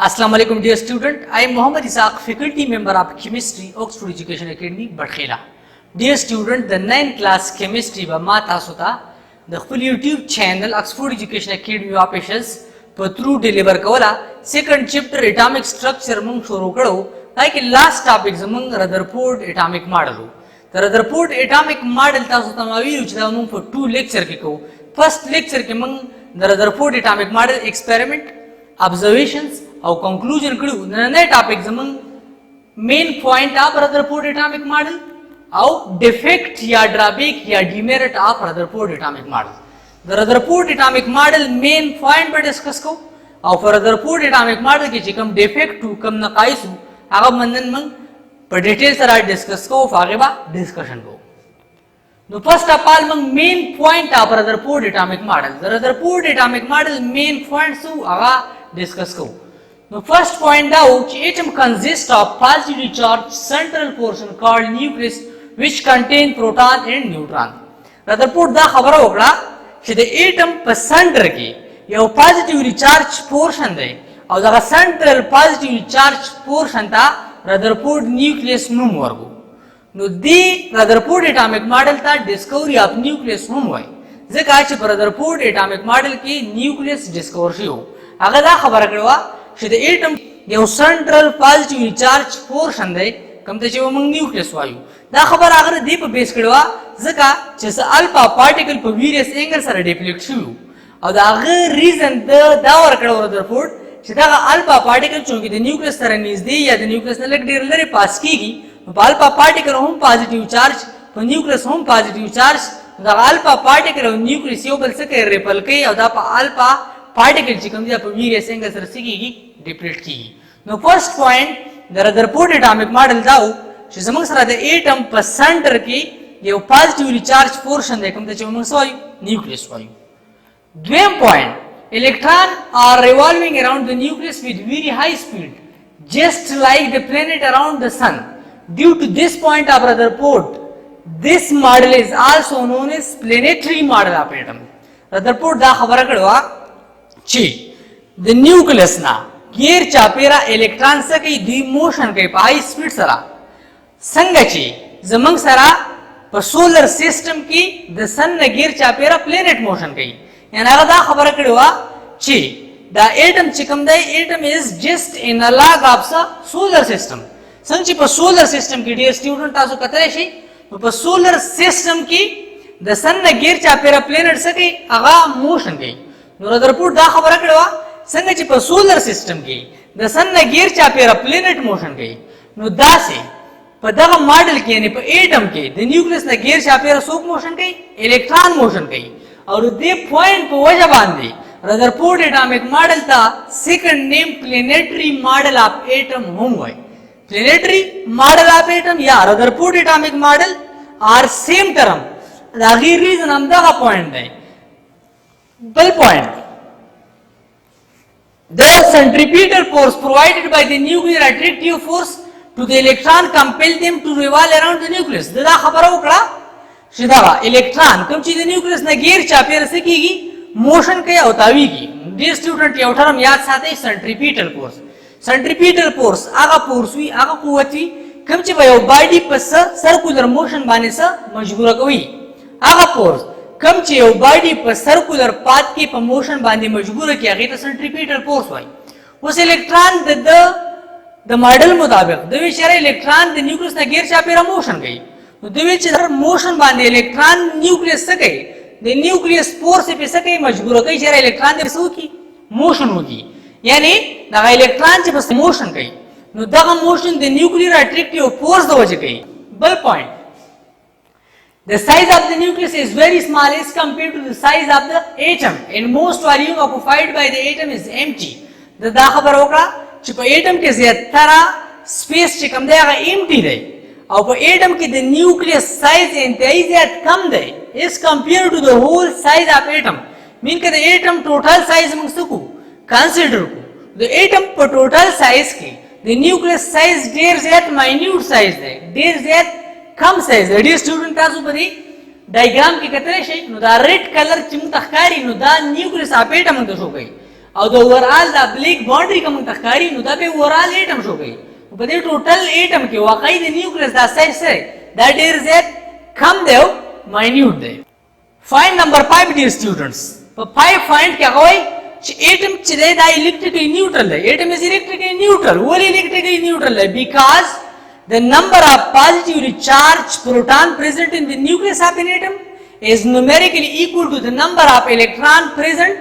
अस्सलाम वालेकुम dear student, I am Mohammad Ishaq, faculty member of chemistry, Oxford education academy Badkhela. Dear student, द 9th class chemistry व मा तासु ता द full YouTube channel Oxford education academy officials पर थ्रू डिलीवर कवला सेकंड चैप्टर एटॉमिक स्ट्रक्चर मंग शुरू करो ताकि लास्ट टॉपिक मंग रदरफोर्ड एटॉमिक मॉडल हो। तो रदरफोर्ड एटॉमिक मॉडल तासु तमावी रुचदा मंग फॉर 2 लेक्चर के को फर्स्ट लेक्चर के मंग the Rutherford atomic model experiment observations और कंक्लूजन करू नए टॉपिक जमंग main point of Rutherford atomic model और डिफेक्ट या ड्रॉबैक या demerit of Rutherford atomic model. द Rutherford atomic model main point पर डिस्कस को और फॉर रदरफोर्ड एटॉमिक मॉडल के चिकम डिफेक्ट टू कम नकाइस आगा मंदन मंग पर डिटेल सरा डिस्कस को आगे बा डिस्कशन को। नो फर्स्ट ऑफ ऑल मंग main point of Rutherford atomic model. द Rutherford atomic model main points आगा डिस्कस को। Now first point out, atom consists of positively charged central portion called nucleus which contain proton and neutron. Rutherford da खबर होगा कि the atom पर center के ये positively charged portion है और जगह central positively charged portion था Rutherford nucleus नूम वर्गो। नो दी Rutherford atomic model था discovery of nucleus नूम हुआ। जैसे आज Rutherford atomic model की nucleus discovery हो। अगर दा खबर करवा the atom ये central positively charged portion है कम ते जो मंग न्यूक्लियस वायु दा खबर अगर दीप बेस करवा जका जैसे अल्फा पार्टिकल पर वेरियस एंगल सर डिफ्लेक्ट शु और दा अगर रीजन दा और कड़ो रदरफोर्ड सीधा अल्फा पार्टिकल चूंकि द न्यूक्लियस सर नीज या द न्यूक्लियस ने लग डेर लरे पास कीगी alpha particle home positive charge पर न्यूक्लियस होम पॉजिटिव चार्ज दा अल्फा पार्टिकल और न्यूक्लियस यो बल से रिपल के और दा अल्फा पार्टिकल चिकम दिया पर वेरियस एंगल सर सीगी डिप्लीट की। नो फर्स्ट पॉइंट द रदरफोर्ड एटॉमिक मॉडल दाउ शिजमंग सरा द एटम पर सेंटर की ये पॉजिटिवली चार्ज पोर्शन देखम ते चमंग सोय न्यूक्लियस वायु। द्वेम point electron are revolving around the nucleus with very high speed just like the planet around the sun. Due to this point of Rutherford this model is also known as planetary model of atom. Rutherford दा खबर कड़वा ची the nucleus ना गेर चापेरा इलेक्ट्रॉन से कई दी मोशन के हाई स्पीड सरा संगची जमंग सरा पर सोलर सिस्टम की द सन ने गेर चापेरा प्लेनेट मोशन कई यानी अगर खबर कड़वा ची द एटम चिकम the atom is just in अलाग ऑफ द सोलर सिस्टम संची पर सोलर सिस्टम की डियर स्टूडेंट आसो कतरे शी पर सोलर सिस्टम की द सन ने गेर चापेरा प्लेनेट से कई आगा मोशन कई रदरफोर्ड दा खबर कड़वा संगची पर सोलर सिस्टम की द सन ने गियर चापेरा प्लैनेट मोशन की नो दा से पर दा मॉडल की यानी पर एटम के द न्यूक्लियस ने गियर चापेरा सोक मोशन की इलेक्ट्रॉन मोशन की और दे पॉइंट पर वजह बांधी रदरफोर्ड एटॉमिक मॉडल था second name planetary model of atom होम हुआ। प्लैनेटरी मॉडल ऑफ एटम या Rutherford atomic model are same term the reason हम दा पॉइंट है बल point the centripetal force provided by the nuclear attractive force to the electron compel them to revolve around the nucleus। दा खबर हो कड़ा सीधा इलेक्ट्रॉन कम चीज न्यूक्लियस ने गेर चापेर से कीगी मोशन के अवतावी की डियर स्टूडेंट ये उठारम याद साथे सेंट्रीपिटल फोर्स। सेंट्रीपिटल फोर्स आगा फोर्स हुई आगा कुवत हुई कम ची भयो बॉडी पर सर्कुलर मोशन बाने से मजबूर कवी आगा फोर्स कम चे बॉडी पर सर्कुलर पाथ के प्रमोशन बांधे मजबूर किया गया तो सेंट्रीपिटल फोर्स हुई उस इलेक्ट्रॉन द मॉडल मुताबिक द विचार इलेक्ट्रॉन द न्यूक्लियस ने गेर चापेरा मोशन गई तो द विचार मोशन बांधे इलेक्ट्रॉन न्यूक्लियस से गई द न्यूक्लियस फोर्स पे से गई मजबूर कई चार इलेक्ट्रॉन दे सो की मोशन होगी यानी द इलेक्ट्रॉन से बस मोशन गई know the motion the nuclear attractive force the वजह गई बल point the size of the nucleus is very small as compared to the size of the atom and most volume occupied by the atom is empty। दा खबर होगा कि पर atom के ज्यादा स्पेस चिकम देगा empty दे और पर एटम की the nucleus size इंतहाई ज्यादा कम दे as compared to the whole size of atom mean के the atom total size में सकू consider को the atom पर total size की the nucleus size देर ज्यादा minute size दे देर ज्यादा कम साइज है डियर स्टूडेंट तासु बदी डायग्राम की कतरे शे नो दा रेड कलर चिम तखकारी नो दा न्यूक्लियस ऑफ एटम तो शो गई او د اوورال د بلیک باونډري کوم تخکاری نو دا به اوورال اټم شو گئی په دې ټوټل اټم کې واقعي د نیوکلیس دا سایز سره دا ډیر زیات کم دی او ماینیوټ دی. فایند نمبر 5 ډیر سټوډنټس په 5 فایند کې هغه چې اټم چې دا الیکټریکلی نیوټرل دی. اټم از الیکټریکلی نیوټرل. ولې الیکټریکلی نیوټرل دی؟ بیکاز the number of positively charged proton present in the nucleus of an atom is numerically equal to the number of electron present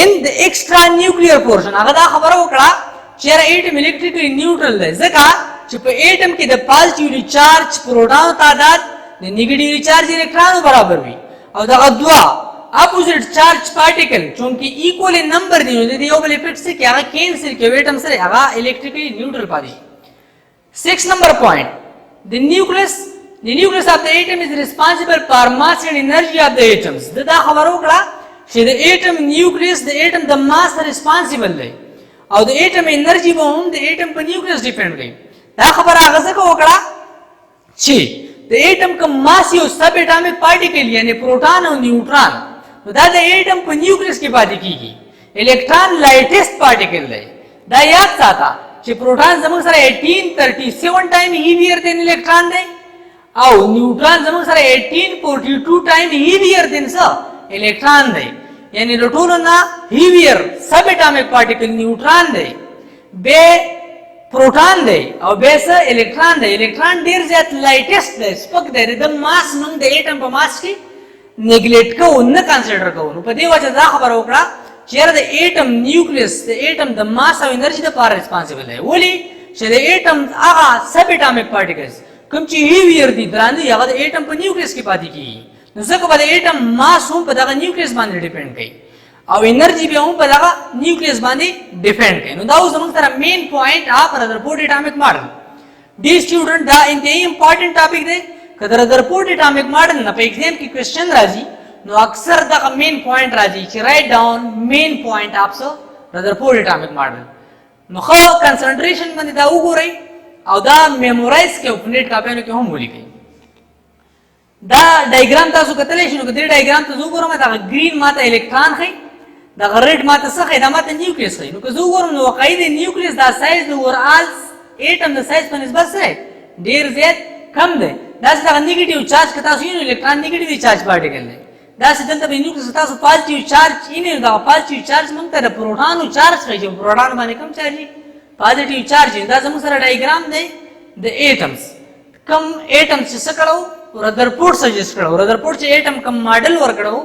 in the extra nuclear portion. هغه دا خبره وکړه چې اټم الیکټریکلی نیوټرل دی ځکه چې په اټم کې د پازیټیولی چارج پروټون تعداد د نیگیټیولی چارج الکترونو برابر وي او دا دوا اپوزیټ چارج پارټیکل چونکه ایکوال نمبر دی نو د یو بل افیکټ سره کې هغه کینسل کې اټم سره هغه الیکټریکلی نیوټرل پاتې. 6 number point, the nucleus of the atom is responsible for mass and energy of the atoms. دا خبرو کړه چې د atom nucleus د atom د mass responsible دی او د atom energy به هم د atom په nucleus depend کوي. دا خبره هغه څه وکړه چې د atom کوم mass یو سب اټامیک پارټیکل یعنی پروټون او نیوټرون نو دا د atom په nucleus کې پاتې کیږي. الکترون لایټیسټ پارټیکل دی. دا یاد ساته چې پروټون زموږ سره 1837 ټایم هیویر دین الکترون دی او نیوټرون زموږ سره 1842 ټایم هیویر دین څه الکترون دی. یعنی د ټولو نه هیویر سب اټامیک پارټیکل نیوټرون دی به پروټون دی او به څه الکترون دی. الکترون ډیر زیات لایټیسټ دی سپک دی د ماس موږ د اټم په ماس کې نیګلیکټ کوو نه کنسیډر کوو. نو په دې وجه دا خبره وکړه چیرې د اټم نیوکلیس د اټم د ماس او انرژي لپاره ریسپانسیبل دی. ولې چې د اټم هغه سب اټامیک پارټیکلز کوم چې هیویر دي درانه هغه د اټم په نیوکلیس کې پاتې کیږي نو ځکه به د اټم ماس هم په دغه نیوکلیس باندې ډیپند کوي او انرژي به هم په دغه نیوکلیس باندې ډیپند کوي. نو دا اوس موږ سره مین پوینټ اف رذرفورد اټامیک ماډل. ډی سټوډنټ دا انتهایی امپورټنت ټاپک دی. کله رذرفورد اټامیک ماډل نه په ایگزام کې کوېسچن راځي نو اکثر دا مین پوینټ راځي چې رائټ ډاون مین پوینټ اف رذرفورد اټامیک ماډل. نو خو کنسنټریشن باندې دا وګورئ او دا میمورایز کې په نیټ کاپیانو کې هم ولیکئ. دا ډایګرام تاسو کتلی شئ نو که دې ډایګرام ته زه وګورم دا ګرین ماته الکترون ښیي دا ریډ ماته څه ښیي دا ماته نیوکلیس ښیي. نو که زه وګورم نو واقعي د نیوکلیس دا سایز د اوورال اټم د سایز په نسبت سره ډېر زیات کم دی. داسې دغه نیګیټیو چارج که تاسو وینئ الکترون نیګیټیو چارج پارټیکل دی. داسې دلته به نیوکلیس تاسو پازیټیو چارج وینئ نو دغه پازیټیو چارج موږ ته د پروټانو چارج ښیي چې پروټان باندې کوم چارج وي پازیټیو چارج وي. دا زموږ سره ډایګرام دی د اټمز. کوم اټم چې څه کړو رذرفورد سجیسټ کړو. رذرفورد چې اټم کوم ماډل ورکړو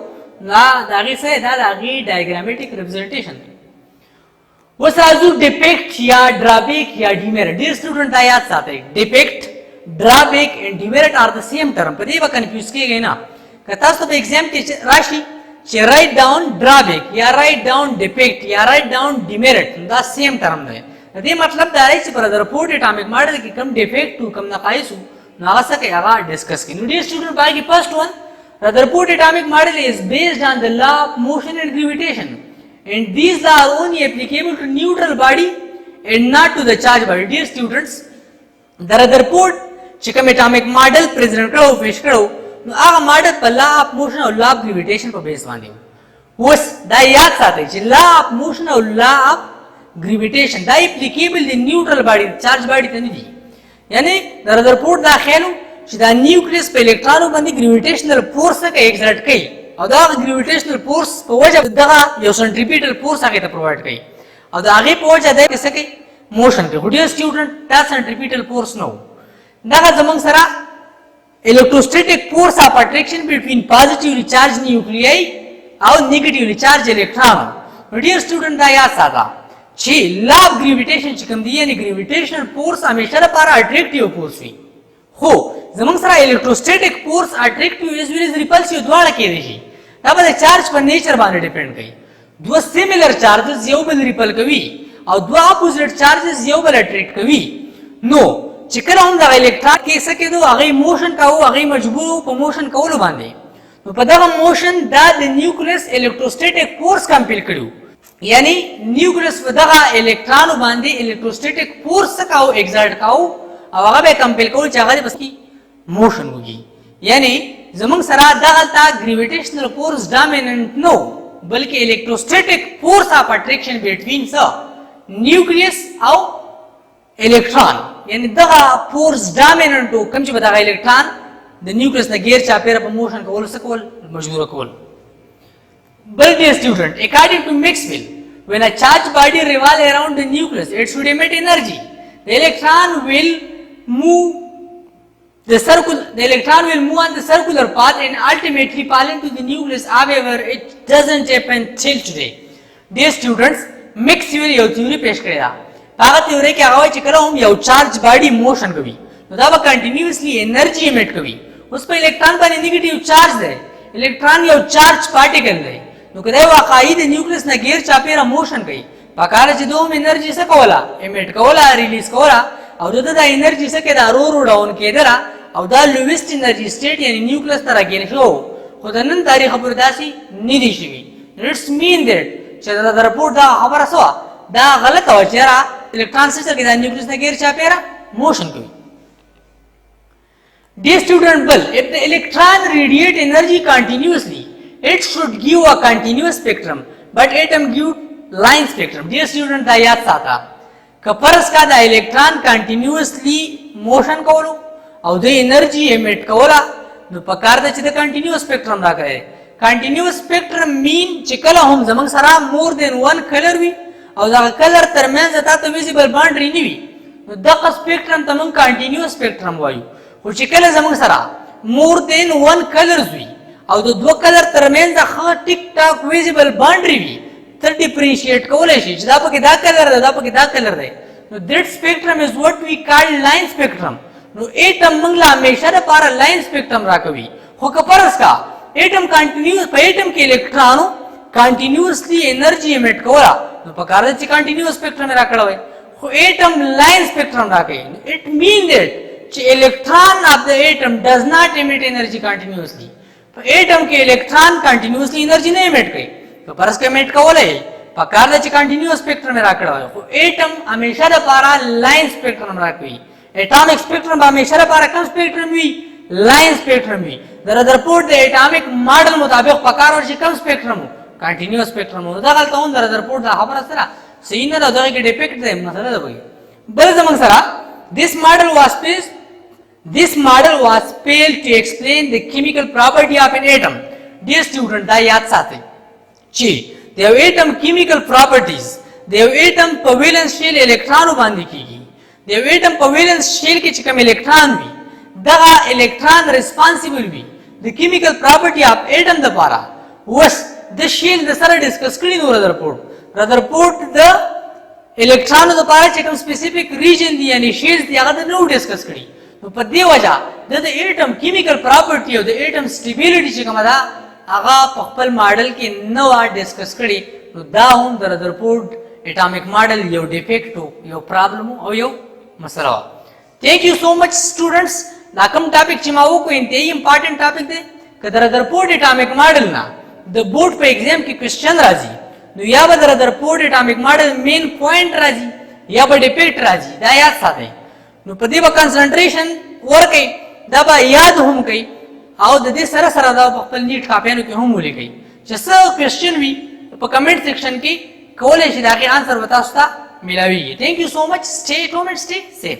دا د هغې څه دا د هغې ډایګرامیټیک ریپرزنټیشن دی. اوس راځو ډیپیکټ یا ډرابیک یا ډیمیرټ. ډېر سټوډنټ دا یاد ساتئ ډیپیکټ ډرابیک اینډ ډیمیرټ آر د سیم ټرم. په دې به کنفیوز کېږئ نه. که تاسو په ایگزام کې راشي چې رائټ ډاون ډرابیک یا رائټ ډاون ډیپیکټ یا رائټ ډاون ډیمیرټ دا سیم ټرم دی. د دې مطلب دا دی چې په رذرفورد اټامیک ماډل کې کوم ډیفیکټ او کوم نقایص نو هغه څه کوي هغه ډسکس کوي. نو ډېر سټوډنټ باندې فرست ون رذرفورد اټامیک ماډل is based on the law of motion and gravitation and these laws are only applicable to neutral body and not to the charged body. Dear students, the Rutherford چې کوم اټامیک ماډل پریزنټ کړو پیش کړو نو هغه ماډل په لا اف موشن او لا اف ګریویټیشن په بیس باندې. اوس دا یاد ساتئ چې لا اف موشن او لا اف ګریویټیشن دا اپلیکیبل دی نیوټرل باډي چارج باډي ته نه دي. یعنی د رذرفورد دا خیالو چې دا نیوکلیس په الکترونو باندې ګریویټیشنل فورس څخه ایگزرټ کوي او دا ګریویټیشنل فورس په وجه دغه یو سنټریپیټل فورس هغه ته پرووایډ کوي او دا هغه په وجه د څه کوي موشن کوي. ډیر سټوډنټ دا سنټریپیټل فورس نو دا زمونږ سره electrostatic force of attraction between positively charged nuclei او negatively charged electron. Dear student دا یاد ساته چې لا اف ګریویټیشن چې کوم دی یعنی ګریویټیشنل فورس همیشه لپاره اټریکټیو فورس وي خو زمونږ سره الکتروسټیټیک فورس اټریکټیو ایز ویل از ریپلسیو دواړه کېدای شي. دا به د چارج په نیچر باندې ډیپند کوي. دوه سیمیلر چارجز یو بل ریپل کوي او دوه اپوزیټ چارجز یو بل اټریکټ کوي. نو چې کله هم د الکترون کې څه کېدو هغه موشن کاوه هغه مجبور په موشن کولو باندې نو په دغه موشن دا د نیوکلیس الکتروسټیټیک فورس کمپیل کړو. یعنی نیوکلیس په دغه الکترونو باندې الکتروسټیټیک فورس کاو ایگزرټ کاو او هغه به کمپیل کول چې هغه بس کی موشن وږي. یعنی زمونږ سره دغه تا ګریویټیشنل فورس ډامیننٹ نو बल्कि electrostatic force of attraction between स न्यूक्लियस और इलेक्ट्रॉन यानी दगा force dominant हो कम च बता electron the nucleus न गैर चापेरा पर मोशन कोल सकल मजबूर कोल but dear student according to Maxwell when a charged body revolves around the nucleus it should emit energy the electron will move on the circular path and ultimately fall into the nucleus however it doesn't happen till today dear students Maxwell यो theory पेश करेगा पागा theory क्या होगा चिकरा हम यो charged body motion कभी तो दावा continuously energy emit कभी उस पर इलेक्ट्रॉन पर नेगेटिव चार्ज दे इलेक्ट्रॉन यो चार्ज पार्टिकल दे नो कदे वाकाई द न्यूक्लियस न गैर चापेरा मोशन कई पकार च दो एनर्जी से Cola emit Cola release Cola और द एनर्जी से केदा रो डाउन केदरा और द लोवेस्ट एनर्जी स्टेट यानी न्यूक्लियस तरह गेल शो खुदनन तारीख खबर दासी निधि शिवी इट्स मीन दैट चदा द रिपोर्ट दा खबर सो दा गलत हो चेरा इलेक्ट्रॉन से केदा न्यूक्लियस न गैर चापेरा मोशन कई Dear student, well, if the electron radiate energy continuously, it should give a continuous spectrum, but atom give line spectrum. Dear student, दा याद साथा कपरस का दा इलेक्ट्रॉन continuously motion कवलो, और द energy emit कवला, नो पकार दा चिदा continuous spectrum दा करे. Continuous spectrum mean चिकला हम जमंग सरा more than one color भी, और दा color तरमें जता तो visible boundary नहीं भी, नो दा का spectrum तमंग continuous spectrum वायु. चिकल जमंग सरा मोर देन वन कलर्स हुई और दो कलर तरमेन दा खा टिक टाक विजिबल बाउंड्री भी तर डिफरेंशिएट कोले शी जदा पके दा कलर दे दा पके दा कलर दे नो that spectrum is what we call line spectrum नो एटम मंगला हमेशा द पारा लाइन स्पेक्ट्रम राकवी हो कपरस का एटम कंटीन्यूअस पे एटम के इलेक्ट्रॉन कंटीन्यूअसली एनर्जी एमिट कोला नो पकार द कंटीन्यूअस स्पेक्ट्रम में राकड़वे हो एटम लाइन स्पेक्ट्रम राके it mean that electron of the atom does not emit energy continuously तो एटम के इलेक्ट्रॉन कंटीन्यूअसली एनर्जी नहीं एमिट कई तो परस के एमिट कोले पकार द कंटीन्यूअस स्पेक्ट्रम में राकड़ा है तो एटम हमेशा द पारा लाइन स्पेक्ट्रम राकवी एटॉमिक स्पेक्ट्रम हमेशा द पारा कम स्पेक्ट्रम भी लाइन स्पेक्ट्रम भी दर रिपोर्ट द एटॉमिक मॉडल मुताबिक पकार और कम स्पेक्ट्रम हो कंटीन्यूअस स्पेक्ट्रम हो दा गलत हो दर रिपोर्ट दा खबर सरा सही न दा के डिफेक्ट दे मसला दा कोई बल जमंग सरा This model was failed to explain the chemical property of an atom. Dear student, दा याद साथे. ची, they have atom chemical properties. They have atom covalence shell electron बांधी की गई. They have atom covalence shell के चिकम electron भी. दगा electron responsible भी. The chemical property of atom the पारा. Was the shell the सारा discuss करी दो rather report. Rather report the electron the पारा चिकम specific region दी यानी shells दी आगे नो discuss करी. तो पद्य वजह the atom chemical property of the atom stability ची कमदा आगा पखपल मॉडल के नवा डिस्कस करी तो दा हम दर रिपोर्ट एटॉमिक मॉडल यो डिफेक्ट हो यो प्रॉब्लम हो यो मसला thank you so much students लाकम टॉपिक चिमाओ को इंते इंपॉर्टेंट टॉपिक दे कदर रिपोर्ट एटॉमिक मॉडल ना द बोर्ड पे एग्जाम की क्वेश्चन राजी नो या बदर report atomic model main point राजी या बड़े डिफेक्ट राजी दा याद साथे नो पदीबा कंसंट्रेशन वर कई दबा याद हम कई आओ दे सरा सरा दा पखपल नीट कापेनु के हम बोले कई जैसा क्वेश्चन भी तो कमेंट सेक्शन की कॉलेज दाखिल आंसर बता सकता मिलावी thank you so much stay home and stay safe